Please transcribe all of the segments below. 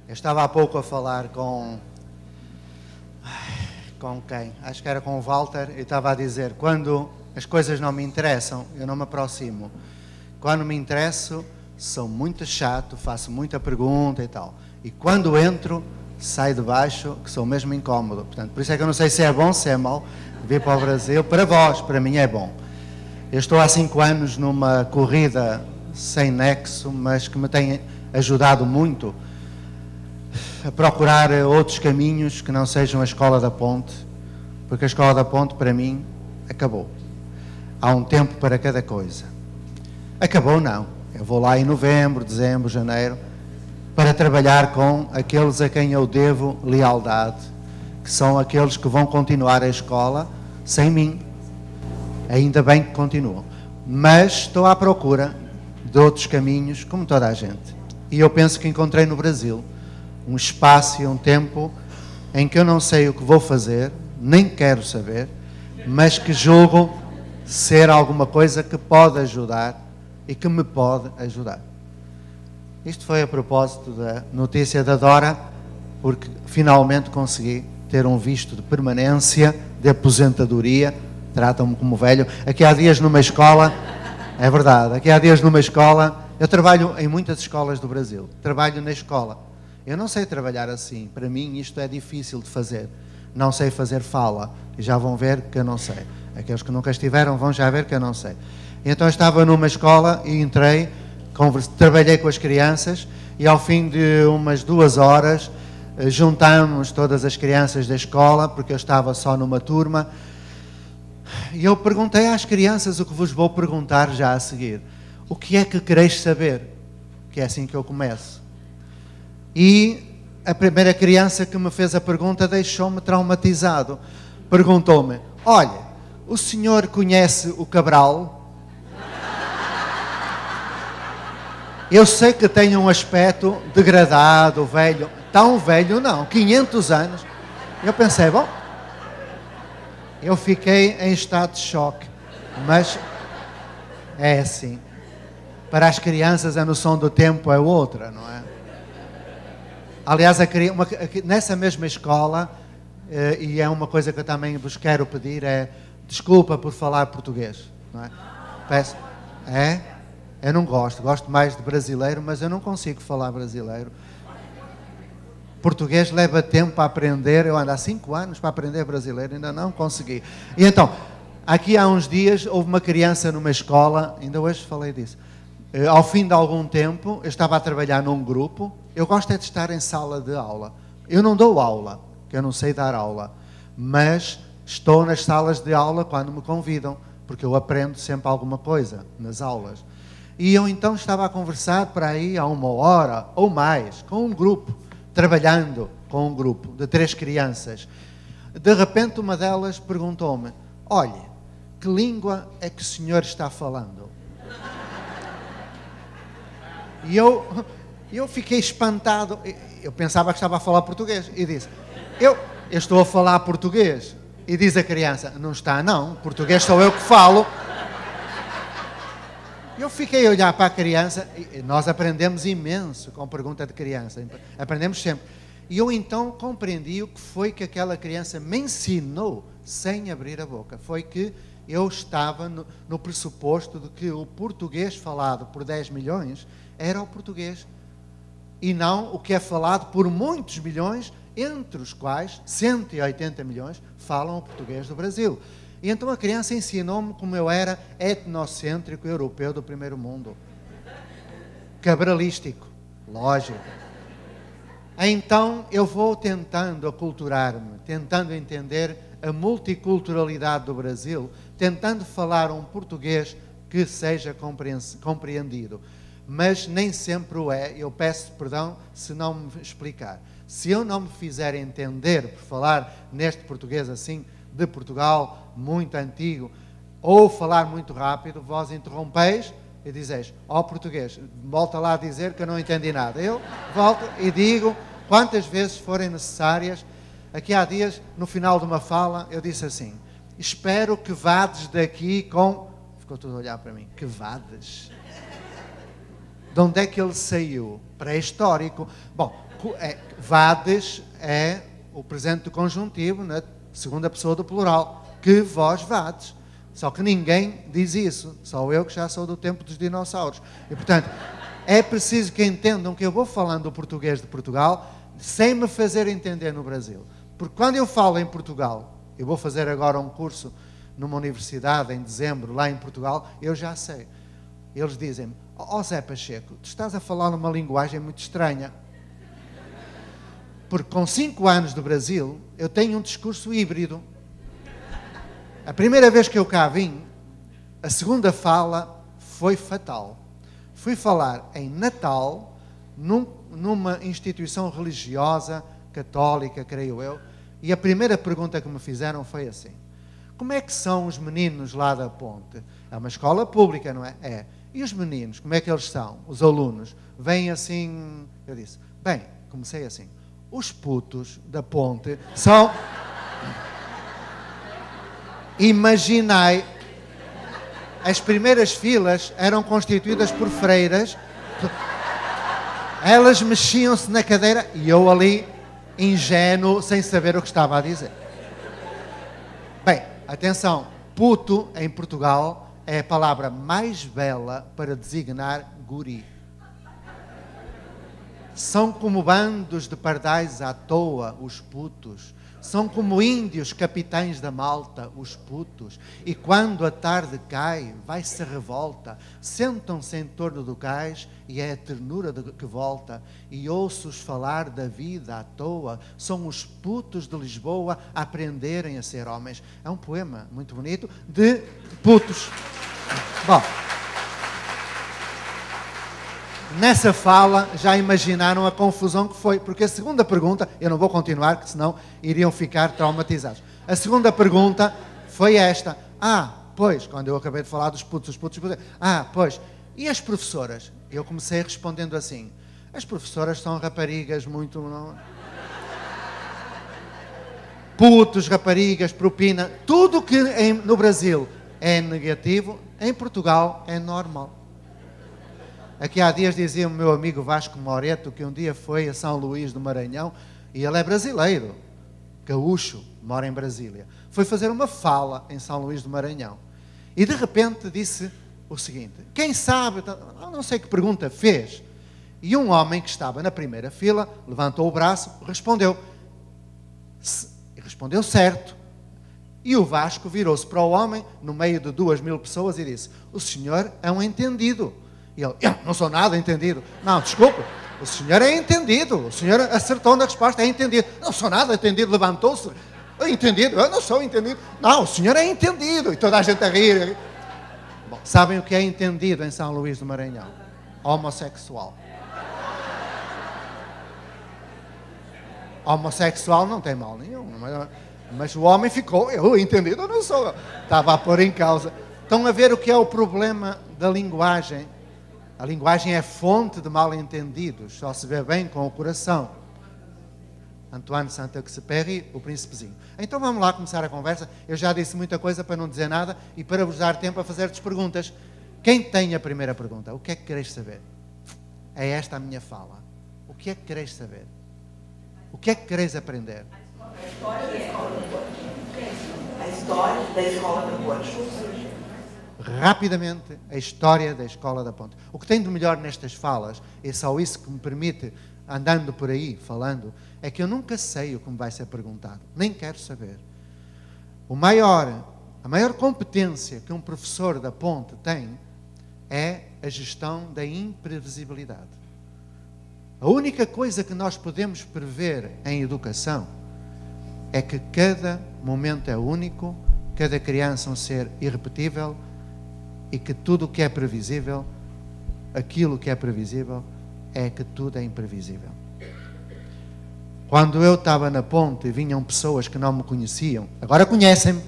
Eu estava há pouco a falar com quem? Acho que era com o Walter, e estava a dizer, quando as coisas não me interessam, eu não me aproximo. Quando me interesso, sou muito chato, faço muita pergunta e tal. E quando entro, saio de baixo, que sou mesmo incómodo. Portanto, por isso é que eu não sei se é bom, se é mau, vir para o Brasil. Para vós, para mim é bom. Eu estou há 5 anos numa corrida sem nexo, mas que me tem ajudado muito a procurar outros caminhos que não sejam a Escola da Ponte, porque a Escola da Ponte, para mim, acabou. Há um tempo para cada coisa. Acabou, não. Eu vou lá em novembro, dezembro, janeiro, para trabalhar com aqueles a quem eu devo lealdade, que são aqueles que vão continuar a escola sem mim. Ainda bem que continuam. Mas estou à procura de outros caminhos, como toda a gente. E eu penso que encontrei no Brasil um espaço e um tempo em que eu não sei o que vou fazer, nem quero saber, mas que julgo ser alguma coisa que pode ajudar e que me pode ajudar. Isto foi a propósito da notícia da Dora, porque finalmente consegui ter um visto de permanência, de aposentadoria, tratam-me como velho. Aqui há dias numa escola, é verdade, aqui há dias numa escola, eu trabalho em muitas escolas do Brasil, trabalho na escola. Eu não sei trabalhar assim, para mim isto é difícil de fazer. Não sei fazer fala, e já vão ver que eu não sei. Aqueles que nunca estiveram vão já ver que eu não sei. Então eu estava numa escola e entrei, trabalhei com as crianças e ao fim de umas 2 horas juntamos todas as crianças da escola, porque eu estava só numa turma, e eu perguntei às crianças o que vos vou perguntar já a seguir. O que é que quereis saber? Que é assim que eu começo. E a primeira criança que me fez a pergunta deixou-me traumatizado. Perguntou-me, olha, o senhor conhece o Cabral? Eu sei que tem um aspecto degradado, velho. Tão velho não, 500 anos. Eu pensei, bom, eu fiquei em estado de choque. Mas é assim. Para as crianças a noção do tempo é outra, não é? Aliás, nessa mesma escola, e é uma coisa que eu também vos quero pedir, é desculpa por falar português. Não é? Peço. É? Eu não gosto mais de brasileiro, mas eu não consigo falar brasileiro. Português leva tempo a aprender, eu ando há 5 anos para aprender brasileiro, ainda não consegui. E então, aqui há uns dias, houve uma criança numa escola, ainda hoje falei disso, ao fim de algum tempo, eu estava a trabalhar num grupo. Eu gosto é de estar em sala de aula. Eu não dou aula, que eu não sei dar aula, mas estou nas salas de aula quando me convidam, porque eu aprendo sempre alguma coisa nas aulas. E eu então estava a conversar para aí há 1 hora ou mais com um grupo, trabalhando com um grupo de 3 crianças. De repente uma delas perguntou-me, olha, que língua é que o senhor está falando? E eu fiquei espantado, eu pensava que estava a falar português, e disse, eu estou a falar português. E diz a criança, não está não, português sou eu que falo. Eu fiquei a olhar para a criança, e nós aprendemos imenso com pergunta de criança, aprendemos sempre. E eu então compreendi o que foi que aquela criança me ensinou sem abrir a boca. Foi que eu estava no pressuposto de que o português falado por 10 milhões era o português. E não o que é falado por muitos milhões, entre os quais 180 milhões falam o português do Brasil. E então a criança ensinou-me como eu era etnocêntrico europeu do primeiro mundo. Cabralístico, lógico. Então eu vou tentando aculturar-me, tentando entender a multiculturalidade do Brasil, tentando falar um português que seja compreendido. Mas nem sempre o é. Eu peço perdão se não me explicar. Se eu não me fizer entender por falar neste português assim, de Portugal, muito antigo, ou falar muito rápido, vós interrompeis e dizeis, ó português, volta lá a dizer que eu não entendi nada. Eu volto e digo quantas vezes forem necessárias. Aqui há dias, no final de uma fala, eu disse assim, espero que vades daqui com... Ficou tudo a olhar para mim. Que vades? De onde é que ele saiu? Pré-histórico. Bom, vades é o presente do conjuntivo na segunda pessoa do plural. Que vós vades. Só que ninguém diz isso. Só eu que já sou do tempo dos dinossauros. E, portanto, é preciso que entendam que eu vou falando o português de Portugal sem me fazer entender no Brasil. Porque quando eu falo em Portugal, eu vou fazer agora um curso numa universidade em dezembro, lá em Portugal, eu já sei. Eles dizem-me, ó Zé Pacheco, tu estás a falar numa linguagem muito estranha. Porque com 5 anos do Brasil, eu tenho um discurso híbrido. A primeira vez que eu cá vim, a segunda fala foi fatal. Fui falar em Natal, numa instituição religiosa, católica, creio eu, e a primeira pergunta que me fizeram foi assim: como é que são os meninos lá da ponte? É uma escola pública, não é? É. E os meninos, como é que eles são? Os alunos? Vêm assim... Eu disse, bem, comecei assim, os putos da ponte são... Imaginai, as primeiras filas eram constituídas por freiras, elas mexiam-se na cadeira e eu ali, ingênuo, sem saber o que estava a dizer. Bem, atenção, puto em Portugal é a palavra mais bela para designar guri. São como bandos de pardais à toa, os putos. São como índios capitães da malta, os putos. E quando a tarde cai, vai-se a revolta. Sentam-se em torno do cais e é a ternura que volta. E ouço-os falar da vida à toa. São os putos de Lisboa a aprenderem a ser homens. É um poema muito bonito de putos. Bom, nessa fala já imaginaram a confusão que foi, porque a segunda pergunta, eu não vou continuar, porque senão iriam ficar traumatizados. A segunda pergunta foi esta: pois, quando eu acabei de falar dos putos, pois, e as professoras? Eu comecei respondendo assim: as professoras são raparigas muito... Não... Putos, raparigas, propina, tudo que no Brasil é negativo, em Portugal é normal. Aqui há dias dizia o meu amigo Vasco Moreto que um dia foi a São Luís do Maranhão, e ele é brasileiro, gaúcho, mora em Brasília. Foi fazer uma fala em São Luís do Maranhão e de repente disse o seguinte: quem sabe, não sei que pergunta fez, e um homem que estava na primeira fila levantou o braço, respondeu certo. E o Vasco virou-se para o homem no meio de 2.000 pessoas e disse: o senhor é um entendido. E ele: eu não sou nada entendido. Não, desculpe, o senhor é entendido. O senhor acertou na resposta, é entendido. Não sou nada entendido, levantou-se. Entendido? Eu não sou entendido. Não, o senhor é entendido. E toda a gente a rir. Bom, sabem o que é entendido em São Luís do Maranhão? Homossexual. Homossexual não tem mal nenhum. Mas o homem ficou: eu entendido, eu não sou. Estava a pôr em causa. Estão a ver o que é o problema da linguagem? A linguagem é fonte de mal-entendidos, só se vê bem com o coração. Antoine Saint-Exupéry, o príncipezinho. Então vamos lá começar a conversa. Eu já disse muita coisa para não dizer nada e para vos dar tempo a fazer-vos perguntas. Quem tem a primeira pergunta? O que é que quereis saber? É esta a minha fala. O que é que quereis saber? O que é que quereis aprender? A história da escola do Porto. A história da escola do Porto. Rapidamente, a história da Escola da Ponte. O que tem de melhor nestas falas, é só isso que me permite, andando por aí, falando, é que eu nunca sei o que me vai ser perguntado. Nem quero saber. A maior competência que um professor da Ponte tem é a gestão da imprevisibilidade. A única coisa que nós podemos prever em educação é que cada momento é único, cada criança é um ser irrepetível, e que tudo o que é previsível, aquilo que é previsível, é que tudo é imprevisível. Quando eu estava na ponte e vinham pessoas que não me conheciam, agora conhecem-me,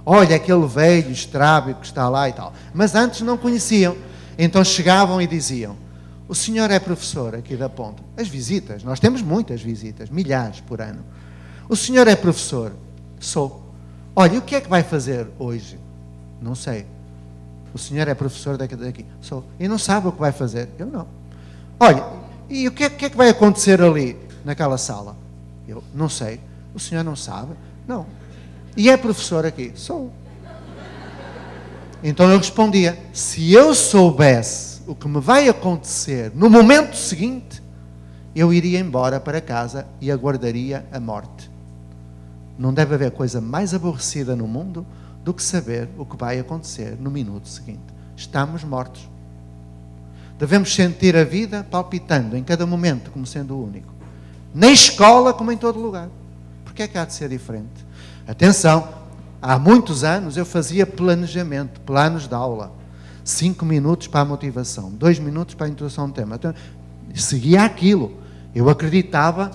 olha aquele velho estrábico que está lá e tal, mas antes não conheciam, então chegavam e diziam: o senhor é professor aqui da ponte? As visitas, nós temos muitas visitas, milhares por ano. O senhor é professor? Sou. Olha, e o que é que vai fazer hoje? Não sei. O senhor é professor daqui? Sou. E não sabe o que vai fazer? Eu não. olha, e o que é que vai acontecer ali, naquela sala? Eu, não sei. O senhor não sabe? Não. E é professor aqui? Sou. Então eu respondia, se eu soubesse o que me vai acontecer no momento seguinte, eu iria embora para casa e aguardaria a morte. Não deve haver coisa mais aborrecida no mundo do que saber o que vai acontecer no minuto seguinte. Estamos mortos. Devemos sentir a vida palpitando em cada momento como sendo o único. Na escola como em todo lugar. Porquê é que há de ser diferente? Atenção, há muitos anos eu fazia planejamento, planos de aula. 5 minutos para a motivação, 2 minutos para a introdução do tema. Então, seguia aquilo. Eu acreditava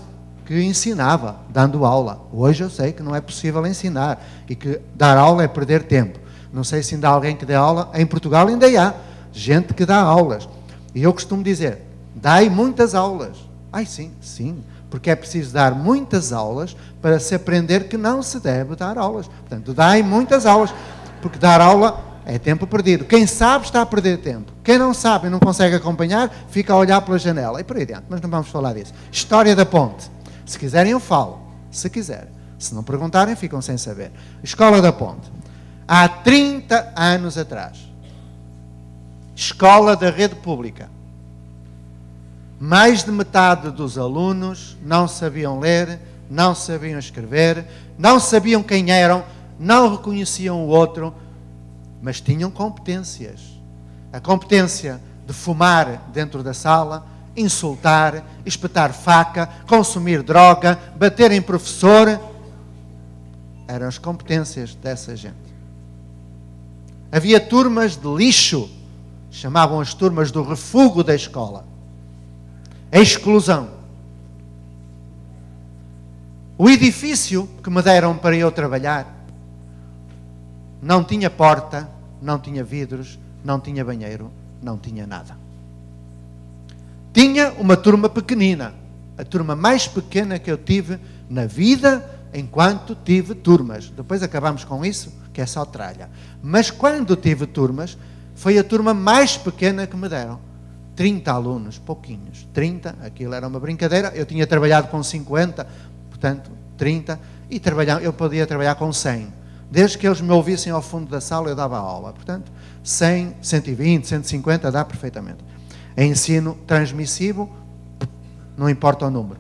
que ensinava, dando aula. Hoje eu sei que não é possível ensinar e que dar aula é perder tempo. Não sei se ainda há alguém que dê aula. Em Portugal ainda há gente que dá aulas. E eu costumo dizer, dai muitas aulas. Ai, sim, sim. Porque é preciso dar muitas aulas para se aprender que não se deve dar aulas. Portanto, dai muitas aulas, porque dar aula é tempo perdido. Quem sabe está a perder tempo. Quem não sabe e não consegue acompanhar, fica a olhar pela janela. E por aí dentro, mas não vamos falar disso. História da Ponte. Se quiserem eu falo, se quiserem. Se não perguntarem, ficam sem saber. Escola da Ponte. Há 30 anos atrás. Escola da rede pública. Mais de metade dos alunos não sabiam ler, não sabiam escrever, não sabiam quem eram, não reconheciam o outro, mas tinham competências. A competência de fumar dentro da sala, insultar, espetar faca, consumir droga, bater em professor, eram as competências dessa gente. Havia turmas de lixo, chamavam as turmas do refúgio da escola. A exclusão. O edifício que me deram para eu trabalhar não tinha porta, não tinha vidros, não tinha banheiro, não tinha nada. Tinha uma turma pequenina, a turma mais pequena que eu tive na vida enquanto tive turmas. Depois acabamos com isso, que é só tralha. Mas quando tive turmas, foi a turma mais pequena que me deram. 30 alunos, pouquinhos. 30, aquilo era uma brincadeira. Eu tinha trabalhado com 50, portanto, 30, e eu podia trabalhar com 100. Desde que eles me ouvissem ao fundo da sala, eu dava aula. Portanto, 100, 120, 150, dá perfeitamente. É ensino transmissivo, não importa o número.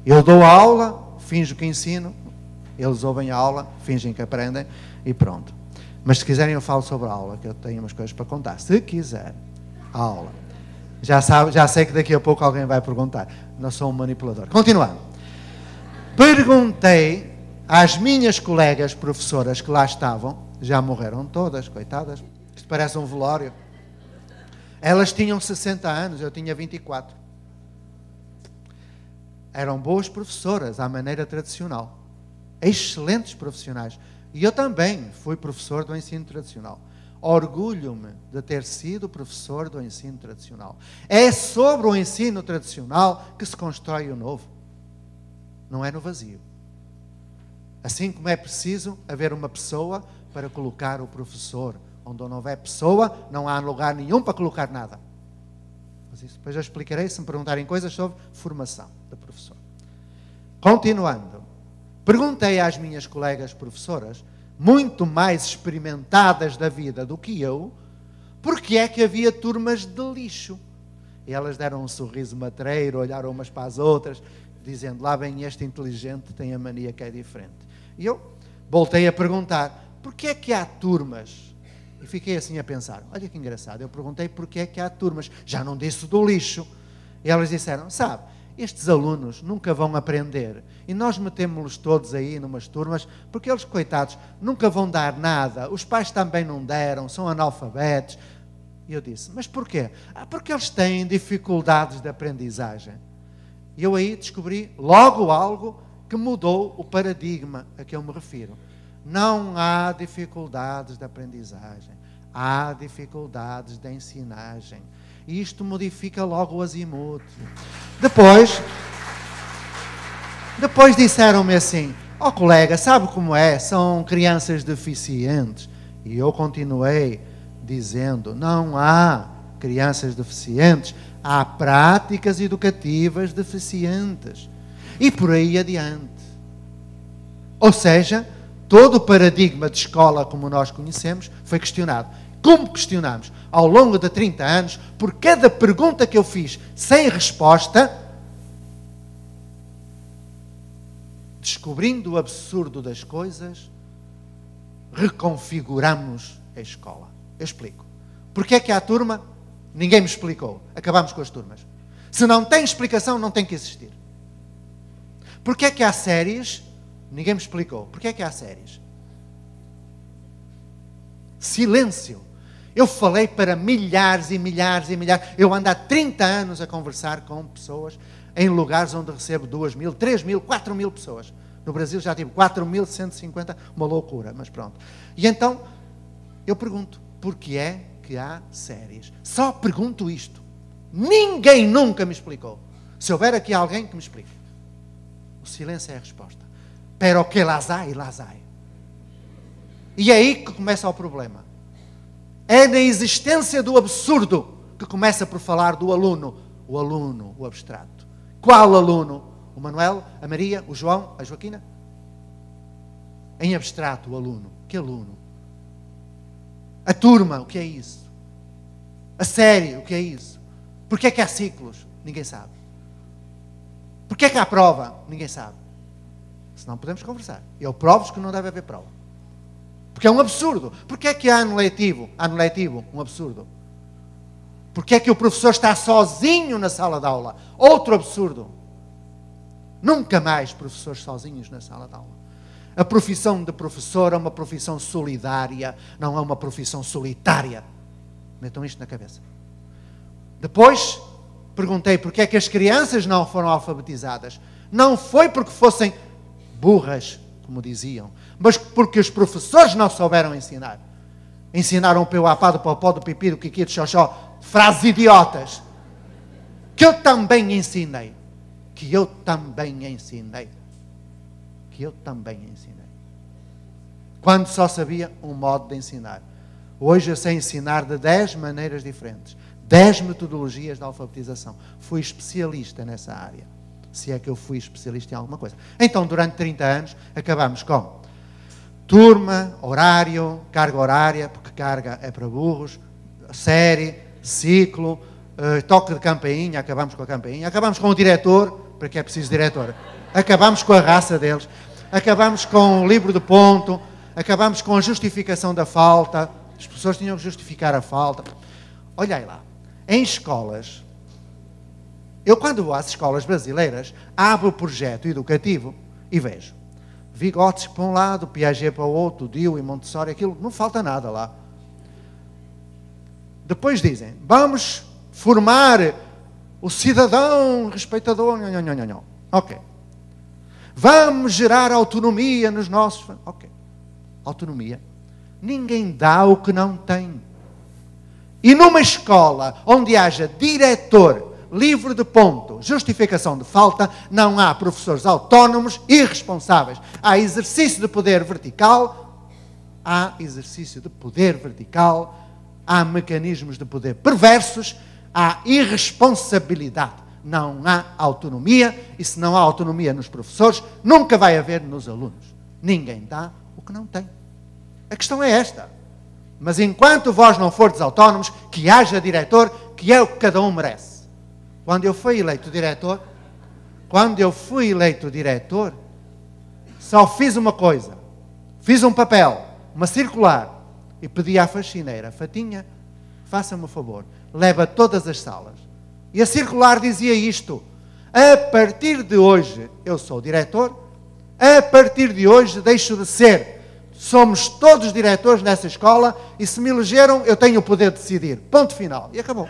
Eu dou a aula, finjo que ensino, eles ouvem a aula, fingem que aprendem, e pronto. Mas se quiserem eu falo sobre a aula, que eu tenho umas coisas para contar. Se quiser. A aula. Já sei que daqui a pouco alguém vai perguntar. Não sou um manipulador. Continuando. Perguntei às minhas colegas professoras que lá estavam, já morreram todas, coitadas. Isto parece um velório. Elas tinham 60 anos, eu tinha 24. Eram boas professoras, à maneira tradicional. Excelentes profissionais. E eu também fui professor do ensino tradicional. Orgulho-me de ter sido professor do ensino tradicional. É sobre o ensino tradicional que se constrói o novo. Não é no vazio. Assim como é preciso haver uma pessoa para colocar o professor. Onde não houver pessoa, não há lugar nenhum para colocar nada. Mas isso depois eu explicarei se me perguntarem coisas sobre formação de professor. Continuando. Perguntei às minhas colegas professoras, muito mais experimentadas da vida do que eu, porque é que havia turmas de lixo. E elas deram um sorriso matreiro, olharam umas para as outras, dizendo, lá vem este inteligente, tem a mania que é diferente. E eu voltei a perguntar, porquê é que há turmas? E fiquei assim a pensar, olha que engraçado, eu perguntei porquê é que há turmas, já não disse do lixo. E elas disseram, sabe, estes alunos nunca vão aprender e nós metemos-los todos aí numas turmas porque eles, coitados, nunca vão dar nada, os pais também não deram, são analfabetos. E eu disse, mas porquê? Porque eles têm dificuldades de aprendizagem. E eu aí descobri logo algo que mudou o paradigma a que eu me refiro. Não há dificuldades de aprendizagem, há dificuldades de ensinagem. E isto modifica logo o azimuth. Depois disseram-me assim, ó colega, sabe como é? São crianças deficientes. E eu continuei dizendo, não há crianças deficientes, Há práticas educativas deficientes. E por aí adiante. Ou seja, todo o paradigma de escola como nós conhecemos foi questionado. Como questionamos? Ao longo de 30 anos, por cada pergunta que eu fiz sem resposta, descobrindo o absurdo das coisas, reconfiguramos a escola. Eu explico. Porquê é que há turma? Ninguém me explicou. Acabamos com as turmas. Se não tem explicação, não tem que existir. Porquê é que há séries? Ninguém me explicou. Porquê é que há séries? Silêncio. Eu falei para milhares e milhares e milhares. Eu ando há 30 anos a conversar com pessoas em lugares onde recebo 2.000, 3.000, 4.000 pessoas. No Brasil já tive 4.150, uma loucura, mas pronto. E então, eu pergunto, porquê é que há séries? Só pergunto isto. Ninguém nunca me explicou. Se houver aqui alguém que me explique. O silêncio é a resposta. Pero que las hay, las hay. E é aí que começa o problema. É na existência do absurdo que começa por falar do aluno. O aluno, o abstrato. Qual aluno? O Manuel, a Maria, o João, a Joaquina? Em abstrato, o aluno. Que aluno? A turma, o que é isso? A série, o que é isso? Porquê é que há ciclos? Ninguém sabe. Porquê é que há prova? Ninguém sabe. Senão podemos conversar. Eu provo-vos que não deve haver prova. Porque é um absurdo. Porquê é que há ano letivo? Ano letivo, um absurdo. Porquê é que o professor está sozinho na sala de aula? Outro absurdo. Nunca mais professores sozinhos na sala de aula. A profissão de professor é uma profissão solidária, não é uma profissão solitária. Metam isto na cabeça. Depois, perguntei porquê é que as crianças não foram alfabetizadas. Não foi porque fossem burras, como diziam, mas porque os professores não souberam ensinar. Ensinaram o peu, a pá, do popó, do pipi, do quiqui, do xoxó, frases idiotas. Que eu também ensinei. Que eu também ensinei. Que eu também ensinei. Quando só sabia um modo de ensinar. Hoje eu sei ensinar de 10 maneiras diferentes. 10 metodologias de alfabetização. Fui especialista nessa área. Se é que eu fui especialista em alguma coisa. Então, durante 30 anos, acabamos com turma, horário, carga horária, porque carga é para burros, série, ciclo, toque de campainha, acabamos com a campainha, acabamos com o diretor, porque é preciso diretor, acabamos com a raça deles, acabamos com o livro de ponto, acabamos com a justificação da falta, as pessoas tinham que justificar a falta. Olha aí lá, em escolas, eu quando vou às escolas brasileiras, abro o projeto educativo e vejo Vygotsky para um lado, Piaget para o outro, Dewey, Montessori, aquilo, não falta nada lá. Depois dizem, vamos formar o cidadão respeitador, não. Ok. Vamos gerar autonomia nos nossos... Ok. Autonomia. Ninguém dá o que não tem. E numa escola onde haja diretor livre de ponto, justificação de falta, não há professores autónomos e irresponsáveis. Há exercício de poder vertical, há mecanismos de poder perversos, há irresponsabilidade. Não há autonomia, e se não há autonomia nos professores, nunca vai haver nos alunos. Ninguém dá o que não tem. A questão é esta. Mas enquanto vós não fordes autónomos, que haja diretor, que é o que cada um merece. Quando eu fui eleito diretor, só fiz uma coisa. Fiz um papel, uma circular, e pedi à faxineira, Fatinha, faça-me um favor, leva todas as salas. E a circular dizia isto: a partir de hoje eu sou diretor, a partir de hoje deixo de ser. Somos todos diretores nessa escola e se me elegeram eu tenho o poder de decidir. Ponto final. E acabou.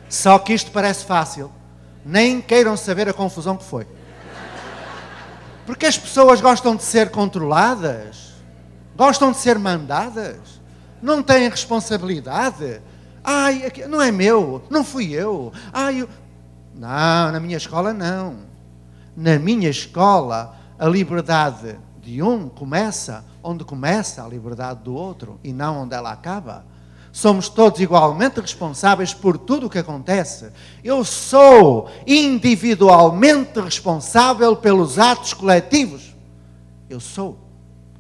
Só que isto parece fácil. Nem queiram saber a confusão que foi. Porque as pessoas gostam de ser controladas, gostam de ser mandadas, não têm responsabilidade. Ai, não é meu, não fui eu. Não, na minha escola não. Na minha escola, a liberdade de um começa onde começa a liberdade do outro e não onde ela acaba. Somos todos igualmente responsáveis por tudo o que acontece. Eu sou individualmente responsável pelos atos coletivos. Eu sou.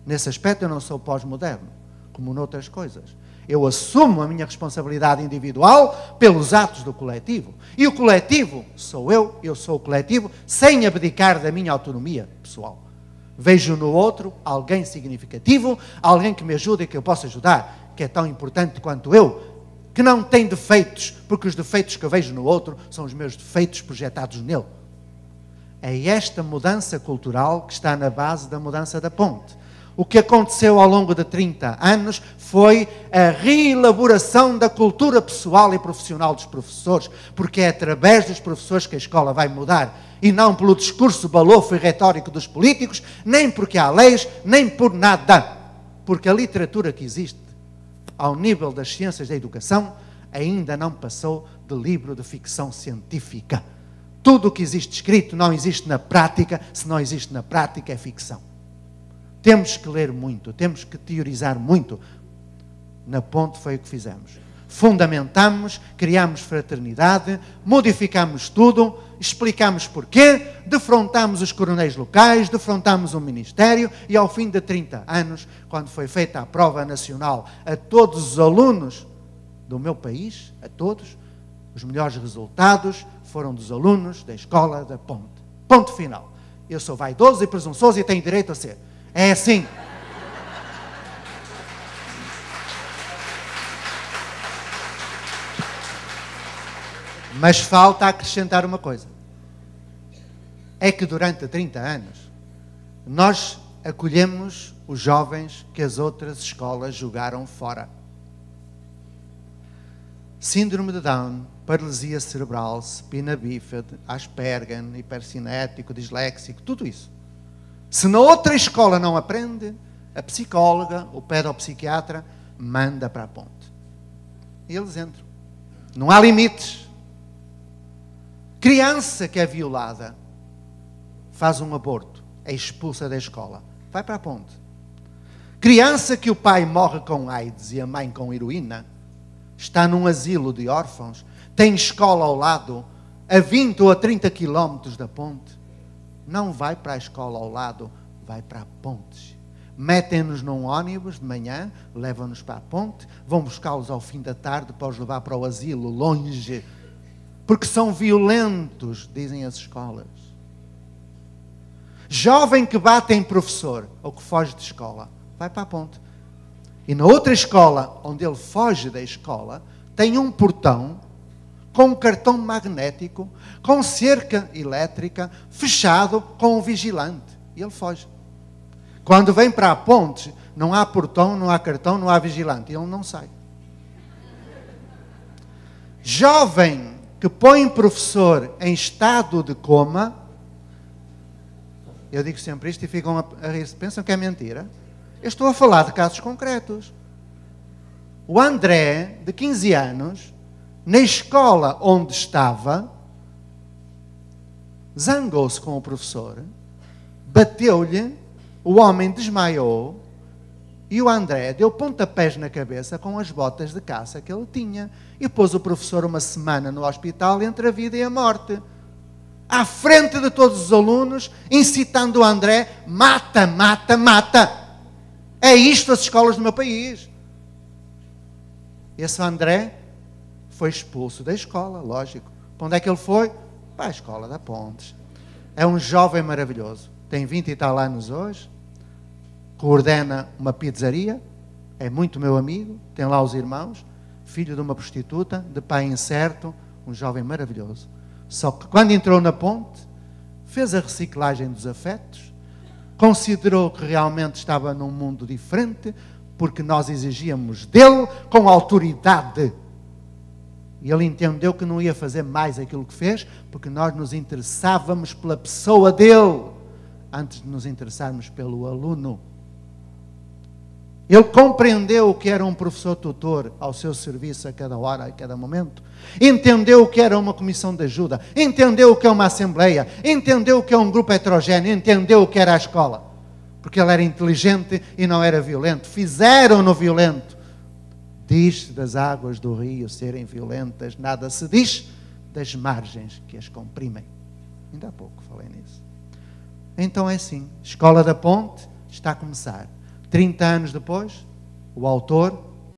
Nesse aspecto eu não sou pós-moderno, como noutras coisas. Eu assumo a minha responsabilidade individual pelos atos do coletivo. E o coletivo sou eu sou o coletivo, sem abdicar da minha autonomia pessoal. Vejo no outro alguém significativo, alguém que me ajuda e que eu possa ajudar, que é tão importante quanto eu, que não tem defeitos, porque os defeitos que eu vejo no outro são os meus defeitos projetados nele. É esta mudança cultural que está na base da mudança da ponte. O que aconteceu ao longo de 30 anos foi a reelaboração da cultura pessoal e profissional dos professores, porque é através dos professores que a escola vai mudar, e não pelo discurso balofo e retórico dos políticos, nem porque há leis, nem por nada. Porque a literatura que existe ao nível das ciências da educação ainda não passou de livro de ficção científica. Tudo o que existe escrito não existe na prática, se não existe na prática é ficção. Temos que ler muito, temos que teorizar muito. Na ponte foi o que fizemos. Fundamentamos, criamos fraternidade, modificamos tudo, explicamos porquê, defrontámos os coronéis locais, defrontámos o Ministério e ao fim de 30 anos, quando foi feita a prova nacional a todos os alunos do meu país, a todos, os melhores resultados foram dos alunos da escola da ponte. Ponto final. Eu sou vaidoso e presunçoso e tenho direito a ser. É assim. Mas falta acrescentar uma coisa. É que durante 30 anos nós acolhemos os jovens que as outras escolas jogaram fora. Síndrome de Down, paralisia cerebral, spina bífida, Asperger, hipercinético, disléxico, tudo isso. Se na outra escola não aprende, a psicóloga, o pedopsiquiatra, manda para a ponte. E eles entram. Não há limites. Criança que é violada, faz um aborto, é expulsa da escola, vai para a ponte. Criança que o pai morre com AIDS e a mãe com heroína, está num asilo de órfãos, tem escola ao lado, a 20 ou a 30 quilómetros da ponte, não vai para a escola ao lado, vai para a ponte. Metem-nos num ônibus de manhã, levam-nos para a ponte, vão buscá-los ao fim da tarde para os levar para o asilo, longe, porque são violentos, dizem as escolas. Jovem que bate em professor ou que foge de escola, vai para a ponte. E na outra escola, onde ele foge da escola, tem um portão com um cartão magnético, com cerca elétrica, fechado com um vigilante. E ele foge. Quando vem para a ponte, não há portão, não há cartão, não há vigilante. E ele não sai. Jovem que põe professor em estado de coma, eu digo sempre isto e ficam a rir, pensam que é mentira. Eu estou a falar de casos concretos. O André, de 15 anos, na escola onde estava, zangou-se com o professor, bateu-lhe, o homem desmaiou e o André deu pontapés na cabeça com as botas de caça que ele tinha e pôs o professor uma semana no hospital entre a vida e a morte. À frente de todos os alunos, incitando o André, mata, mata, mata. É isto as escolas do meu país. Esse André foi expulso da escola, lógico. Para onde é que ele foi? Para a escola da Pontes. É um jovem maravilhoso. Tem 20 e tal anos hoje. Coordena uma pizzaria. É muito meu amigo. Tem lá os irmãos. Filho de uma prostituta, de pai incerto. Um jovem maravilhoso. Só que quando entrou na ponte, fez a reciclagem dos afetos. Considerou que realmente estava num mundo diferente, porque nós exigíamos dele com autoridade. E ele entendeu que não ia fazer mais aquilo que fez, porque nós nos interessávamos pela pessoa dele, antes de nos interessarmos pelo aluno. Ele compreendeu o que era um professor tutor ao seu serviço a cada hora, a cada momento. Entendeu o que era uma comissão de ajuda. Entendeu o que é uma assembleia. Entendeu o que é um grupo heterogéneo. Entendeu o que era a escola. porque ele era inteligente e não era violento. Fizeram-no violento. Diz-se das águas do rio serem violentas, nada se diz das margens que as comprimem. Ainda há pouco falei nisso. Então é assim, Escola da Ponte está a começar. 30 anos depois, o autor